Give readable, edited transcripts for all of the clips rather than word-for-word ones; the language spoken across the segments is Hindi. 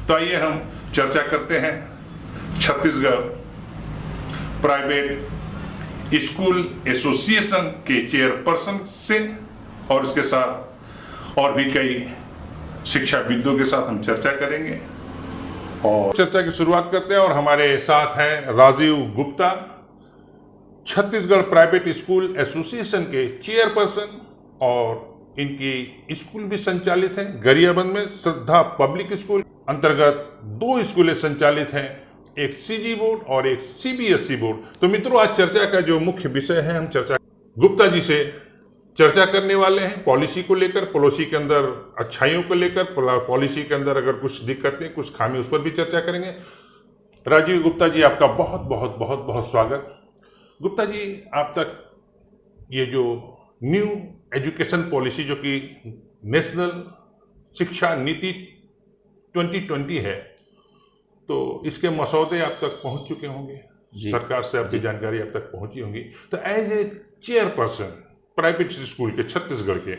तो आइए हम चर्चा करते हैं छत्तीसगढ़ प्राइवेट स्कूल एसोसिएशन के चेयरपर्सन से और उसके साथ और भी कई शिक्षाविदों के साथ हम चर्चा करेंगे और चर्चा की शुरुआत करते हैं। और हमारे साथ हैं Rajiv Gupta, Chhattisgarh private school association के चेयरपर्सन और इनकी स्कूल भी संचालित है। गरियाबंद में श्रद्धा पब्लिक स्कूल अंतर्गत 2 स्कूलें संचालित हैं, एक सीजी बोर्ड और एक सीबीएसई बोर्ड। तो मित्रों, आज चर्चा का जो मुख्य विषय है, हम चर्चा गुप्ता जी से चर्चा करने वाले हैं पॉलिसी को लेकर, पॉलिसी के अंदर अच्छाइयों को लेकर, पॉलिसी के अंदर अगर कुछ दिक्कतें, कुछ खामी, उस पर भी चर्चा करेंगे। राजीव गुप्ता जी, आपका बहुत बहुत बहुत बहुत स्वागत। गुप्ता जी, आप तक ये जो न्यू एजुकेशन पॉलिसी जो कि नेशनल शिक्षा नीति 2020 है, तो इसके मसौदे आप तक पहुंच चुके होंगे, सरकार से आपकी जानकारी आप तक पहुंची होंगी। तो as a chairperson private school के छत्तीसगढ़ के,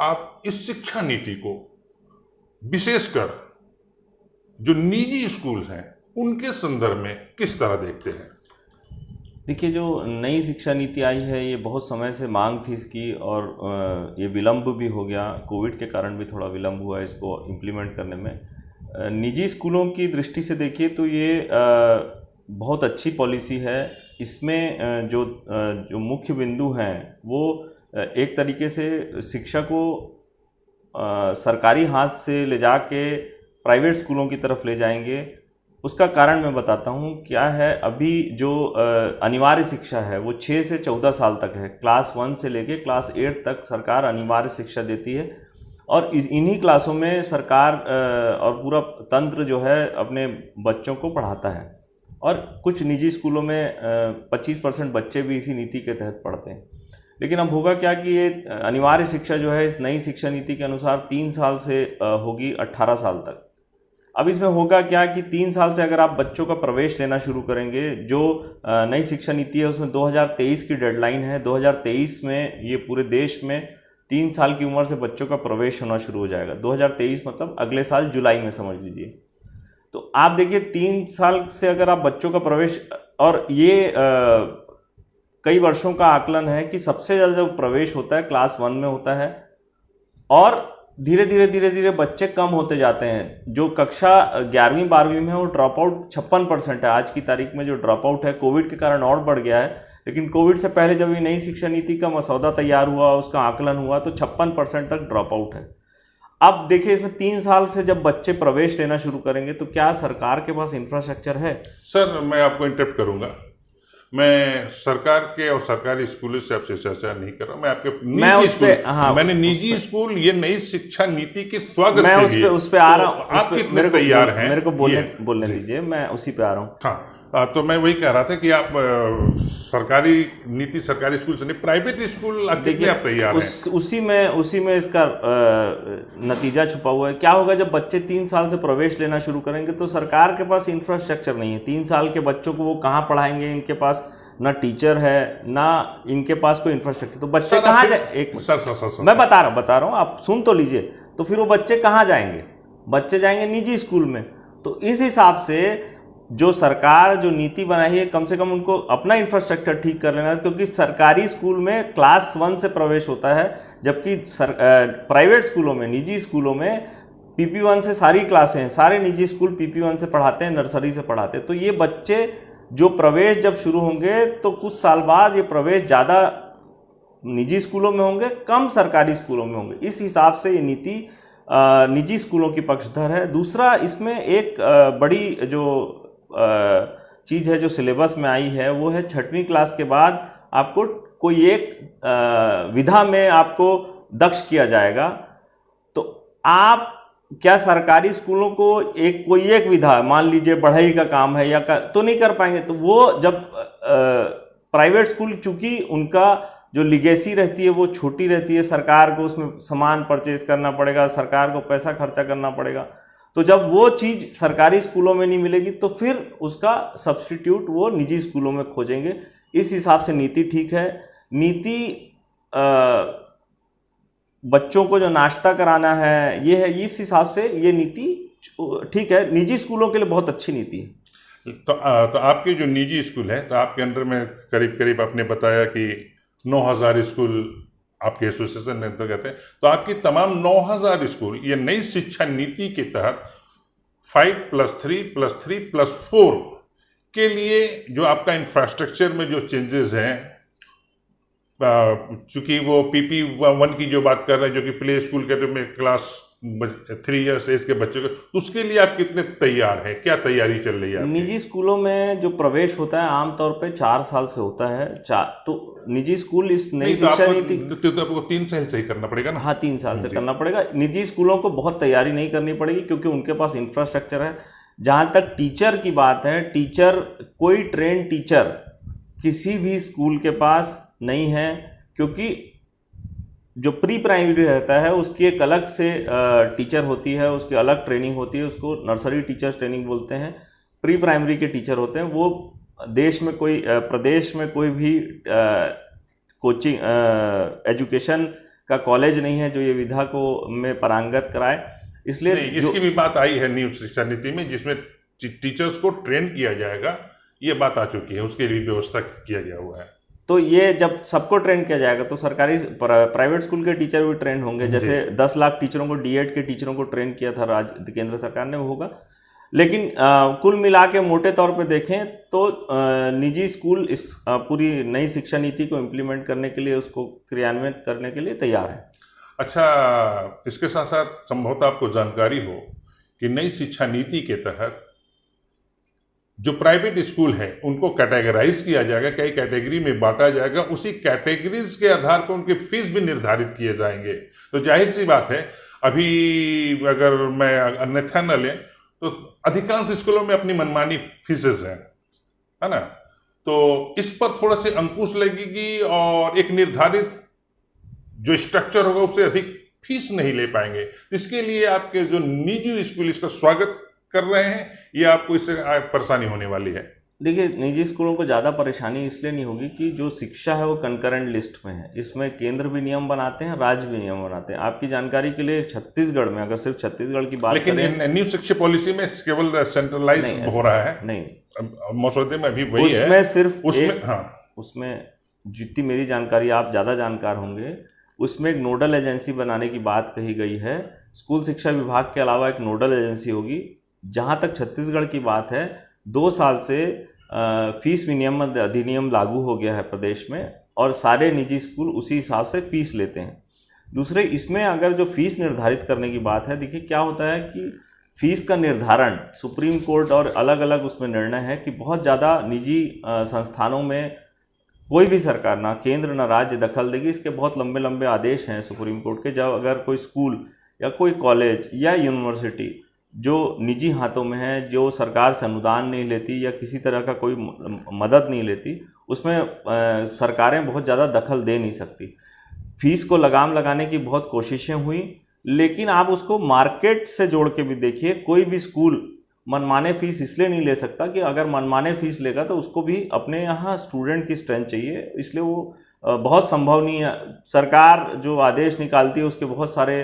आप इस शिक्षा नीति को विशेषकर जो निजी स्कूल हैं उनके संदर्भ में किस तरह देखते हैं? देखिए, जो नई शिक्षा नीति आई है, ये बहुत समय से मांग थी इसकी और ये विलम्ब भी हो गया। कोविड के कारण भी थोड़ा विलम्ब हुआ इसको इम्प्लीमेंट करने में। निजी स्कूलों की दृष्टि से देखिए तो ये बहुत अच्छी पॉलिसी है। इसमें जो मुख्य बिंदु हैं वो एक तरीके से शिक्षा को सरकारी हाथ से ले जाके प्राइवेट स्कूलों की तरफ ले जाएंगे। उसका कारण मैं बताता हूँ क्या है। अभी जो अनिवार्य शिक्षा है वो 6 से 14 साल तक है। क्लास 1 से लेके क्लास 8 तक सरकार अनिवार्य शिक्षा देती है और इन्हीं क्लासों में सरकार और पूरा तंत्र जो है अपने बच्चों को पढ़ाता है। और कुछ निजी स्कूलों में 25% बच्चे भी इसी नीति के तहत पढ़ते हैं। लेकिन अब होगा क्या कि ये अनिवार्य शिक्षा जो है इस नई शिक्षा नीति के अनुसार 3 साल से होगी 18 साल तक। अब इसमें होगा क्या कि 3 साल से अगर आप बच्चों का प्रवेश लेना शुरू करेंगे, जो नई शिक्षा नीति है उसमें 2023 की डेडलाइन है। 2023 में ये पूरे देश में 3 साल की उम्र से बच्चों का प्रवेश होना शुरू हो जाएगा। 2023 मतलब अगले साल जुलाई में समझ लीजिए। तो आप देखिए 3 साल से अगर आप बच्चों का प्रवेश, और ये कई वर्षों का आकलन है कि सबसे ज़्यादा जो प्रवेश होता है क्लास 1 में होता है और धीरे धीरे बच्चे कम होते जाते हैं। जो कक्षा 11वीं 12वीं में है वो ड्रॉप आउट 56% है। आज की तारीख में जो ड्रॉप आउट है कोविड के कारण और बढ़ गया है, लेकिन कोविड से पहले जब ये नई शिक्षा नीति का मसौदा तैयार हुआ, उसका आकलन हुआ तो 56% तक ड्रॉप आउट है। अब देखिए, इसमें 3 साल से जब बच्चे प्रवेश लेना शुरू करेंगे तो क्या सरकार के पास इंफ्रास्ट्रक्चर है? सर, मैं आपको इंटरप्ट करूंगा। मैं सरकार के और सरकारी स्कूलों से आपसे चर्चा नहीं कर रहा। मैं आपके निजी स्कूल, मैंने निजी स्कूल, ये नई शिक्षा नीति के स्वागत मैं उस पे आ रहा हूँ। आप कितने तैयार हैं? मेरे को बोलने दीजिए, मैं उसी पे आ रहा हूँ। हाँ, तो मैं वही कह रहा था कि आप सरकारी नीति, सरकारी स्कूल से नहीं, प्राइवेट स्कूल कितने आप तैयार हैं? उसी में इसका नतीजा छुपा हुआ है। क्या होगा जब बच्चे 3 साल से प्रवेश लेना शुरू करेंगे तो सरकार के पास इंफ्रास्ट्रक्चर नहीं है। 3 साल के बच्चों को वो कहाँ पढ़ाएंगे? इनके पास ना टीचर है, ना इनके पास कोई इंफ्रास्ट्रक्चर। तो बच्चे कहाँ जाए? एक सर, मैं बता रहा हूँ, आप सुन तो लीजिए। तो फिर वो बच्चे कहाँ जाएंगे? बच्चे जाएंगे निजी स्कूल में। तो इस हिसाब से जो सरकार जो नीति बनाई है, कम से कम उनको अपना इंफ्रास्ट्रक्चर ठीक कर लेना है, क्योंकि सरकारी स्कूल में क्लास 1 से प्रवेश होता है, जबकि प्राइवेट स्कूलों में, निजी स्कूलों में PP1 से सारी क्लासें हैं। सारे निजी स्कूल PP1 से पढ़ाते हैं, नर्सरी से पढ़ाते हैं। तो ये बच्चे जो प्रवेश जब शुरू होंगे तो कुछ साल बाद ये प्रवेश ज़्यादा निजी स्कूलों में होंगे, कम सरकारी स्कूलों में होंगे। इस हिसाब से ये नीति निजी स्कूलों की पक्षधर है। दूसरा, इसमें एक बड़ी जो चीज़ है जो सिलेबस में आई है, वो है 6वीं क्लास के बाद आपको कोई एक विधा में आपको दक्ष किया जाएगा। तो आप क्या सरकारी स्कूलों को कोई एक विधा, मान लीजिए बढ़ई का काम है तो नहीं कर पाएंगे। तो वो जब प्राइवेट स्कूल, चूंकि उनका जो लिगेसी रहती है वो छोटी रहती है, सरकार को उसमें सामान परचेज करना पड़ेगा, सरकार को पैसा खर्चा करना पड़ेगा। तो जब वो चीज़ सरकारी स्कूलों में नहीं मिलेगी तो फिर उसका सब्स्टिट्यूट वो निजी स्कूलों में खोजेंगे। इस हिसाब से नीति ठीक है। नीति बच्चों को जो नाश्ता कराना है, ये है, इस हिसाब से ये नीति ठीक है, निजी स्कूलों के लिए बहुत अच्छी नीति है। तो आपके जो निजी स्कूल है, तो आपके अंडर में करीब करीब आपने बताया कि 9,000 स्कूल आपके एसोसिएशन में अंतर्गत है। तो आपकी तमाम 9,000 स्कूल ये नई शिक्षा नीति के तहत 5+3+3+4 के लिए जो आपका इंफ्रास्ट्रक्चर में जो चेंजेस हैं, चूंकि वो PP1 की जो बात कर रहे हैं, जो कि प्ले स्कूल के में क्लास 3 इयर्स एज के बच्चों को, तो उसके लिए आप कितने तैयार हैं? क्या तैयारी चल रही है? निजी स्कूलों में जो प्रवेश होता है आमतौर पे 4 साल से होता है। तो निजी स्कूल इस नई शिक्षा नीति तो आपको 3 साल से ही करना पड़ेगा ना? हाँ, 3 साल से करना पड़ेगा। निजी स्कूलों को बहुत तैयारी नहीं करनी पड़ेगी क्योंकि उनके पास इंफ्रास्ट्रक्चर है। जहाँ तक टीचर की बात है, टीचर, कोई ट्रेन टीचर किसी भी स्कूल के पास नहीं है, क्योंकि जो प्री प्राइमरी रहता है उसकी एक अलग से टीचर होती है, उसकी अलग ट्रेनिंग होती है, उसको नर्सरी टीचर्स ट्रेनिंग बोलते हैं। प्री प्राइमरी के टीचर होते हैं वो देश में कोई प्रदेश में कोई भी कोचिंग एजुकेशन का कॉलेज नहीं है जो ये विधा को में पारंगत कराए। इसलिए इसकी भी बात आई है न्यू शिक्षा नीति में, जिसमें टीचर्स को ट्रेन किया जाएगा, ये बात आ चुकी है, उसके लिए व्यवस्था किया गया हुआ है। तो ये जब सबको ट्रेन किया जाएगा तो सरकारी प्राइवेट स्कूल के टीचर भी ट्रेन होंगे। जैसे 10 लाख टीचरों को, D.Ed के टीचरों को ट्रेन किया था केंद्र सरकार ने, होगा। लेकिन कुल मिला के मोटे तौर पे देखें तो निजी स्कूल इस पूरी नई शिक्षा नीति को इम्प्लीमेंट करने के लिए, उसको क्रियान्वित करने के लिए तैयार है। अच्छा, इसके साथ साथ संभवतः आपको जानकारी हो कि नई शिक्षा नीति के तहत जो प्राइवेट स्कूल है उनको कैटेगराइज किया जाएगा, कई कैटेगरी में बांटा जाएगा, उसी कैटेगरीज के आधार पर उनके फीस भी निर्धारित किए जाएंगे। तो जाहिर सी बात है, अभी अगर मैं अन्यथा न लें तो अधिकांश स्कूलों में अपनी मनमानी फीसेस हैं, है ना? तो इस पर थोड़ा सी अंकुश लगेगी और एक निर्धारित जो स्ट्रक्चर होगा उससे अधिक फीस नहीं ले पाएंगे। इसके लिए आपके जो निजी स्कूल इसका स्वागत कर रहे हैं या आपको इससे परेशानी होने वाली है? देखिए, निजी स्कूलों को ज़्यादा परेशानी इसलिए नहीं होगी कि जो शिक्षा है वो कंकरेंट लिस्ट में है। इसमें केंद्र भी नियम बनाते हैं, राज्य भी नियम बनाते हैं। आपकी जानकारी के लिए छत्तीसगढ़ में, अगर सिर्फ छत्तीसगढ़ की बात करें, लेकिन न्यू शिक्षा पॉलिसी में केवल सेंट्रलाइज हो रहा है। नहीं, मसौदे में अभी वही है। उसमें सिर्फ उसमें जितनी मेरी जानकारी, आप ज़्यादा जानकार होंगे, उसमें एक नोडल एजेंसी बनाने की बात कही गई है। स्कूल शिक्षा विभाग के अलावा एक नोडल एजेंसी होगी। जहाँ तक छत्तीसगढ़ की बात है, 2 साल से फीस विनियमन अधिनियम लागू हो गया है प्रदेश में और सारे निजी स्कूल उसी हिसाब से फीस लेते हैं। दूसरे, इसमें अगर जो फीस निर्धारित करने की बात है, देखिए क्या होता है कि फीस का निर्धारण सुप्रीम कोर्ट और अलग अलग उसमें निर्णय है कि बहुत ज़्यादा निजी संस्थानों में कोई भी सरकार, ना केंद्र ना राज्य, दखल देगी। इसके बहुत लंबे लंबे आदेश हैं सुप्रीम कोर्ट के। जब अगर कोई स्कूल या कोई कॉलेज या यूनिवर्सिटी जो निजी हाथों में है, जो सरकार से अनुदान नहीं लेती या किसी तरह का कोई मदद नहीं लेती, उसमें सरकारें बहुत ज़्यादा दखल दे नहीं सकती। फीस को लगाम लगाने की बहुत कोशिशें हुई, लेकिन आप उसको मार्केट से जोड़ के भी देखिए। कोई भी स्कूल मनमाने फीस इसलिए नहीं ले सकता कि अगर मनमाने फीस लेगा तो उसको भी अपने यहाँ स्टूडेंट की स्ट्रेंथ चाहिए, इसलिए वो बहुत संभव नहीं है। सरकार जो आदेश निकालती है उसके बहुत सारे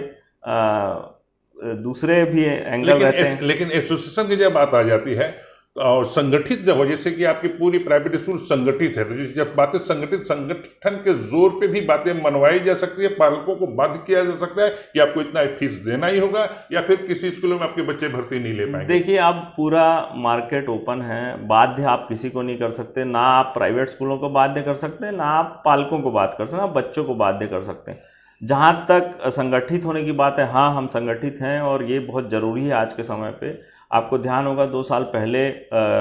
दूसरे भी एंगल रहते हैं। लेकिन एसोसिएशन की जब बात आ जाती है और संगठित जब हो, जैसे कि आपकी पूरी प्राइवेट स्कूल संगठित है, तो जब बातें संगठन के जोर पे भी बातें मनवाई जा सकती है, पालकों को बाध्य किया जा सकता है कि आपको इतना फीस देना ही होगा, या फिर किसी स्कूलों में आपके बच्चे भर्ती नहीं ले पाएंगे। देखिए, अब पूरा मार्केट ओपन है, बाध्य आप किसी को नहीं कर सकते। ना आप प्राइवेट स्कूलों को बाध्य कर सकते हैं, ना आप पालकों को बाध्य कर सकते हैं, आप बच्चों को बाध्य कर सकते हैं। जहाँ तक संगठित होने की बात है, हाँ, हम संगठित हैं और ये बहुत ज़रूरी है आज के समय पे। आपको ध्यान होगा 2 साल पहले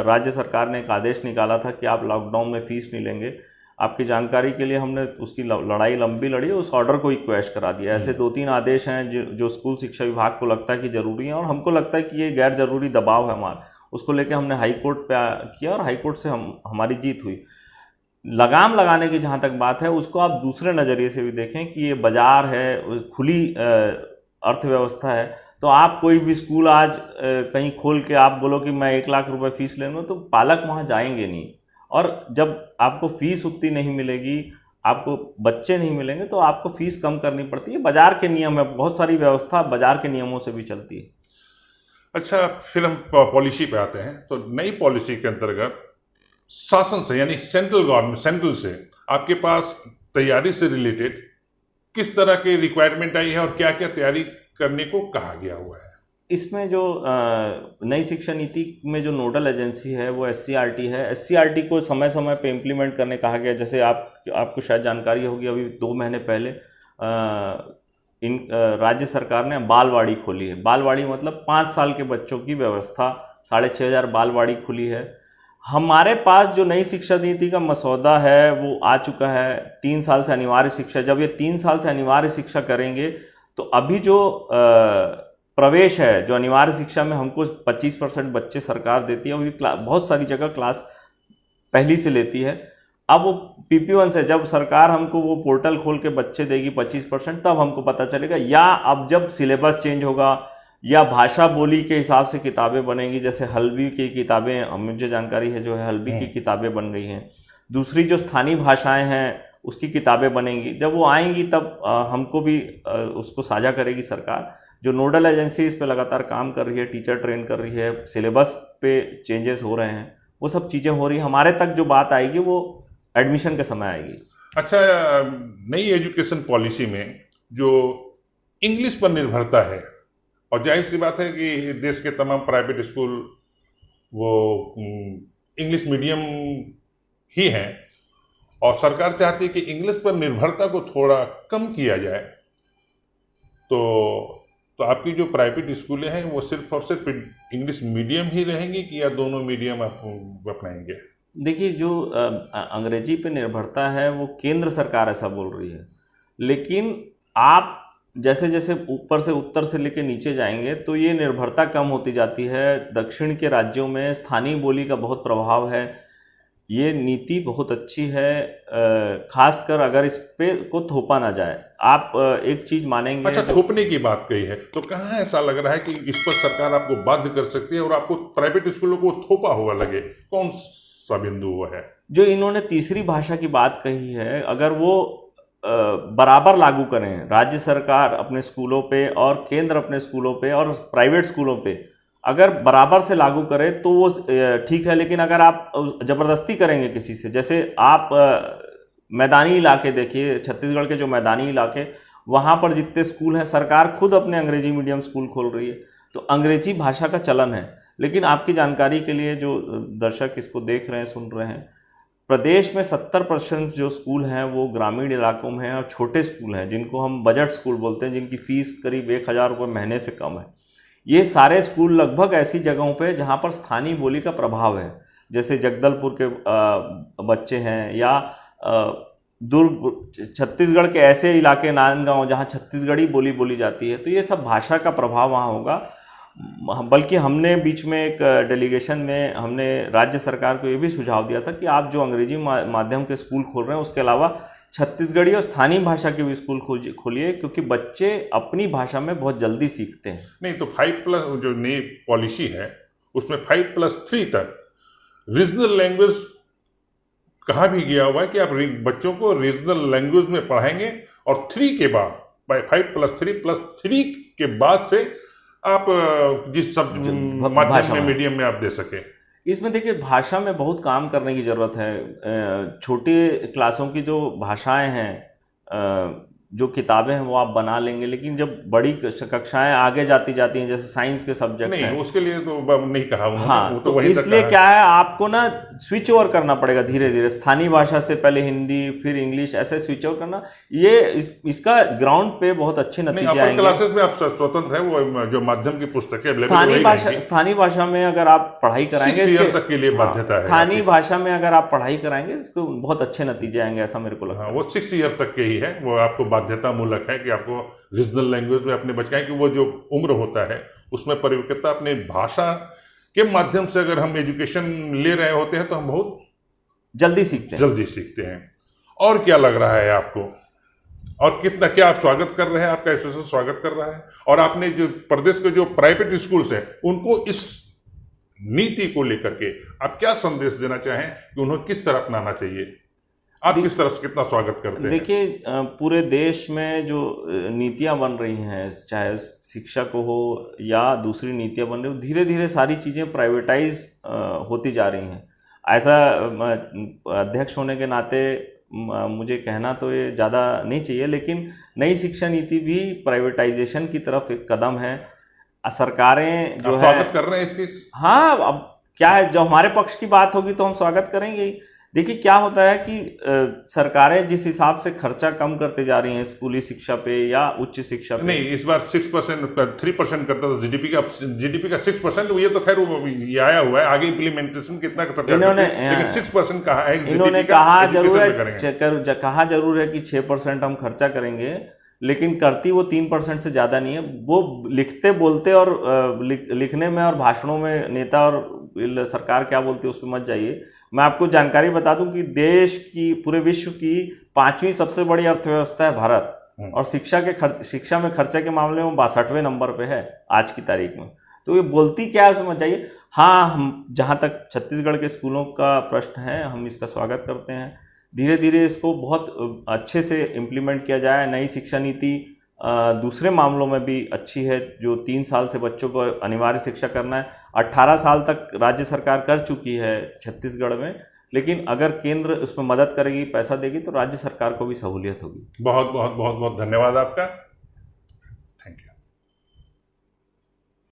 राज्य सरकार ने एक आदेश निकाला था कि आप लॉकडाउन में फ़ीस नहीं लेंगे। आपकी जानकारी के लिए हमने उसकी लड़ाई लंबी लड़ी, उस ऑर्डर को ही क्वैश करा दिया। ऐसे 2-3 आदेश हैं जो स्कूल शिक्षा विभाग को लगता है कि ज़रूरी है और हमको लगता है कि ये गैर ज़रूरी दबाव है हमारा। उसको लेकर हमने हाई कोर्ट पे किया और हाई कोर्ट से हमारी जीत हुई। लगाम लगाने की जहाँ तक बात है, उसको आप दूसरे नज़रिए से भी देखें कि ये बाज़ार है, खुली अर्थव्यवस्था है। तो आप कोई भी स्कूल आज कहीं खोल के आप बोलो कि मैं 1 लाख रुपए फीस ले लूँ, तो पालक वहाँ जाएंगे नहीं। और जब आपको फीस उतनी नहीं मिलेगी, आपको बच्चे नहीं मिलेंगे, तो आपको फीस कम करनी पड़ती है। बाज़ार के नियम है, बहुत सारी व्यवस्था बाज़ार के नियमों से भी चलती है। अच्छा, फिर हम पॉलिसी पे आते हैं। तो नई पॉलिसी के अंतर्गत शासन से, यानी सेंट्रल गवर्नमेंट, सेंट्रल से आपके पास तैयारी से रिलेटेड किस तरह की रिक्वायरमेंट आई है और क्या क्या तैयारी करने को कहा गया हुआ है? इसमें जो नई शिक्षा नीति में जो नोडल एजेंसी है वो एससीईआरटी है। एससीईआरटी को समय समय पे इम्प्लीमेंट करने कहा गया। जैसे आपको शायद जानकारी होगी, अभी 2 महीने पहले राज्य सरकार ने बालवाड़ी खोली है। बालवाड़ी मतलब 5 साल के बच्चों की व्यवस्था, 6500 बालवाड़ी खुली है। हमारे पास जो नई शिक्षा नीति का मसौदा है वो आ चुका है। 3 साल से अनिवार्य शिक्षा, जब ये 3 साल से अनिवार्य शिक्षा करेंगे तो अभी जो प्रवेश है, जो अनिवार्य शिक्षा में हमको 25% बच्चे सरकार देती है, अभी बहुत सारी जगह क्लास पहली से लेती है। अब वो PP1 से जब सरकार हमको वो पोर्टल खोल के बच्चे देगी 25%, तब हमको पता चलेगा। या अब जब सिलेबस चेंज होगा या भाषा बोली के हिसाब से किताबें बनेंगी, जैसे हल्बी की किताबें, मुझे जानकारी है जो है हल्बी की किताबें बन गई हैं। दूसरी जो स्थानीय भाषाएं हैं उसकी किताबें बनेंगी। जब वो आएंगी तब हमको भी उसको साझा करेगी सरकार। जो नोडल एजेंसी इस पे लगातार काम कर रही है, टीचर ट्रेन कर रही है, सिलेबस पे चेंजेस हो रहे हैं, वो सब चीज़ें हो रही हैं। हमारे तक जो बात आएगी वो एडमिशन के समय आएगी। अच्छा, नई एजुकेशन पॉलिसी में जो इंग्लिश पर निर्भरता है, और जाहिर सी बात है कि देश के तमाम प्राइवेट स्कूल वो इंग्लिश मीडियम ही हैं, और सरकार चाहती है कि इंग्लिश पर निर्भरता को थोड़ा कम किया जाए। तो आपकी जो प्राइवेट स्कूलें हैं वो सिर्फ और सिर्फ इंग्लिश मीडियम ही रहेंगी कि या दोनों मीडियम आप अपनाएंगे? देखिए, जो अंग्रेजी पे निर्भरता है वो केंद्र सरकार ऐसा बोल रही है, लेकिन आप जैसे जैसे ऊपर से उत्तर से लेकर नीचे जाएंगे तो ये निर्भरता कम होती जाती है। दक्षिण के राज्यों में स्थानीय बोली का बहुत प्रभाव है। ये नीति बहुत अच्छी है, खासकर अगर इस पे को थोपा ना जाए। आप एक चीज़ मानेंगे। अच्छा, थोपने की बात कही है तो कहाँ ऐसा लग रहा है कि इस पर सरकार आपको बाध्य कर सकती है और आपको प्राइवेट स्कूलों को थोपा हुआ लगे? कौन सा बिंदु हुआ है? जो इन्होंने तीसरी भाषा की बात कही है, अगर वो बराबर लागू करें, राज्य सरकार अपने स्कूलों पे और केंद्र अपने स्कूलों पे और प्राइवेट स्कूलों पे अगर बराबर से लागू करे तो वो ठीक है। लेकिन अगर आप ज़बरदस्ती करेंगे किसी से, जैसे आप मैदानी इलाके देखिए, छत्तीसगढ़ के जो मैदानी इलाके, वहाँ पर जितने स्कूल हैं सरकार खुद अपने अंग्रेजी मीडियम स्कूल खोल रही है, तो अंग्रेजी भाषा का चलन है। लेकिन आपकी जानकारी के लिए, जो दर्शक इसको देख रहे हैं, सुन रहे हैं, प्रदेश में 70% जो स्कूल हैं वो ग्रामीण इलाकों में हैं और छोटे स्कूल हैं, जिनको हम बजट स्कूल बोलते हैं, जिनकी फ़ीस करीब 1000 रुपये महीने से कम है। ये सारे स्कूल लगभग ऐसी जगहों पे जहाँ पर स्थानीय बोली का प्रभाव है, जैसे जगदलपुर के बच्चे हैं, या दुर्ग, छत्तीसगढ़ के ऐसे इलाके, नांदगांव, जहाँ छत्तीसगढ़ी बोली बोली जाती है। तो ये सब भाषा का प्रभाव वहाँ होगा। बल्कि हमने बीच में एक डेलीगेशन में हमने राज्य सरकार को ये भी सुझाव दिया था कि आप जो अंग्रेजी माध्यम के स्कूल खोल रहे हैं उसके अलावा छत्तीसगढ़ी और स्थानीय भाषा के भी स्कूल खोलिए, क्योंकि बच्चे अपनी भाषा में बहुत जल्दी सीखते हैं। नहीं तो 5+ जो नई पॉलिसी है उसमें 5+3 तक रीजनल लैंग्वेज कहा भी गया हुआ है कि आप बच्चों को रीजनल लैंग्वेज में पढ़ाएंगे, और 3 के बाद, 5+3+3 के बाद से आप जिस सब माध्यम में, मीडियम में आप दे सके। इसमें देखिए, भाषा में बहुत काम करने की ज़रूरत है। छोटे क्लासों की जो भाषाएं हैं, जो किताबें हैं, वो आप बना लेंगे, लेकिन जब बड़ी कक्षाएं आगे जाती हैं, जैसे साइंस के सब्जेक्ट नहीं हैं, उसके लिए तो नहीं कहा उन्होंने। हाँ, तो इसलिए क्या है, आपको ना स्विच ओवर करना पड़ेगा धीरे धीरे। स्थानीय भाषा से पहले हिंदी, फिर इंग्लिश, ऐसे स्विच ओवर करना। ये इसका ग्राउंड पे बहुत अच्छे नतीजे आएंगे। क्लासेस में आप स्वतंत्र हैं, वो जो माध्यम की पुस्तकें स्थानीय भाषा में अगर आप पढ़ाई कराएंगे, 6 ईयर तक के लिए बाध्यता है। स्थानीय भाषा में अगर आप पढ़ाई कराएंगे, इसको बहुत अच्छे नतीजे आएंगे, ऐसा मेरे को लगता है। वो 6 ईयर तक के ही है, वो आपको बाध्यता मूलक है कि आपको रीजनल लैंग्वेज में अपने बच्चे, कि वो जो उम्र होता है उसमें परिपक्वता अपने भाषा के माध्यम से अगर हम एजुकेशन ले रहे होते हैं तो हम बहुत जल्दी सीखते हैं। और क्या लग रहा है आपको, और कितना, क्या आप स्वागत कर रहे हैं, आपका एसोसिएशन स्वागत कर रहा है, और आपने जो प्रदेश के जो प्राइवेट स्कूल्स हैं उनको इस नीति को लेकर के आप क्या संदेश देना चाहें कि उन्हें किस तरह अपनाना चाहिए? आप किस तरह से कितना स्वागत करते हैं? देखिए, पूरे देश में जो नीतियां बन रही हैं, चाहे शिक्षा को हो या दूसरी नीतियां बन रही हो, धीरे धीरे सारी चीज़ें प्राइवेटाइज होती जा रही हैं। ऐसा अध्यक्ष होने के नाते मुझे कहना तो ये ज़्यादा नहीं चाहिए, लेकिन नई शिक्षा नीति भी प्राइवेटाइजेशन की तरफ एक कदम है। सरकारें जो है स्वागत कर रहे हैं इसके? हाँ, अब क्या है, जब हमारे पक्ष की बात होगी तो हम स्वागत करेंगे ही। देखिए, क्या होता है कि सरकारें जिस हिसाब से खर्चा कम करते जा रही हैं स्कूली शिक्षा पे या उच्च शिक्षा पे, नहीं, इस बार 6% 3% करता था जीडीपी का 6%, ये तो खैर ये आया हुआ है, आगे इम्प्लीमेंटेशन कितना कर सकते हैं, लेकिन 6% कहा है। इन्होंने कहा जरूर है कि 6% हम खर्चा करेंगे, लेकिन करती वो 3% से ज़्यादा नहीं है। वो लिखते बोलते और लिखने में और भाषणों में नेता और सरकार क्या बोलती है उस पर मत जाइए। मैं आपको जानकारी बता दूं कि देश की, पूरे विश्व की 5वीं सबसे बड़ी अर्थव्यवस्था है भारत, और शिक्षा में खर्चे के मामले में 62वें नंबर पे है आज की तारीख में। तो ये बोलती क्या है उसमें मत जाइए। हाँ, हम जहाँ तक छत्तीसगढ़ के स्कूलों का प्रश्न है, हम इसका स्वागत करते हैं। धीरे धीरे इसको बहुत अच्छे से इम्प्लीमेंट किया जाए। नई शिक्षा नीति दूसरे मामलों में भी अच्छी है, जो 3 साल से बच्चों को अनिवार्य शिक्षा करना है, 18 साल तक राज्य सरकार कर चुकी है छत्तीसगढ़ में। लेकिन अगर केंद्र उसमें मदद करेगी, पैसा देगी, तो राज्य सरकार को भी सहूलियत होगी। बहुत बहुत बहुत बहुत धन्यवाद आपका।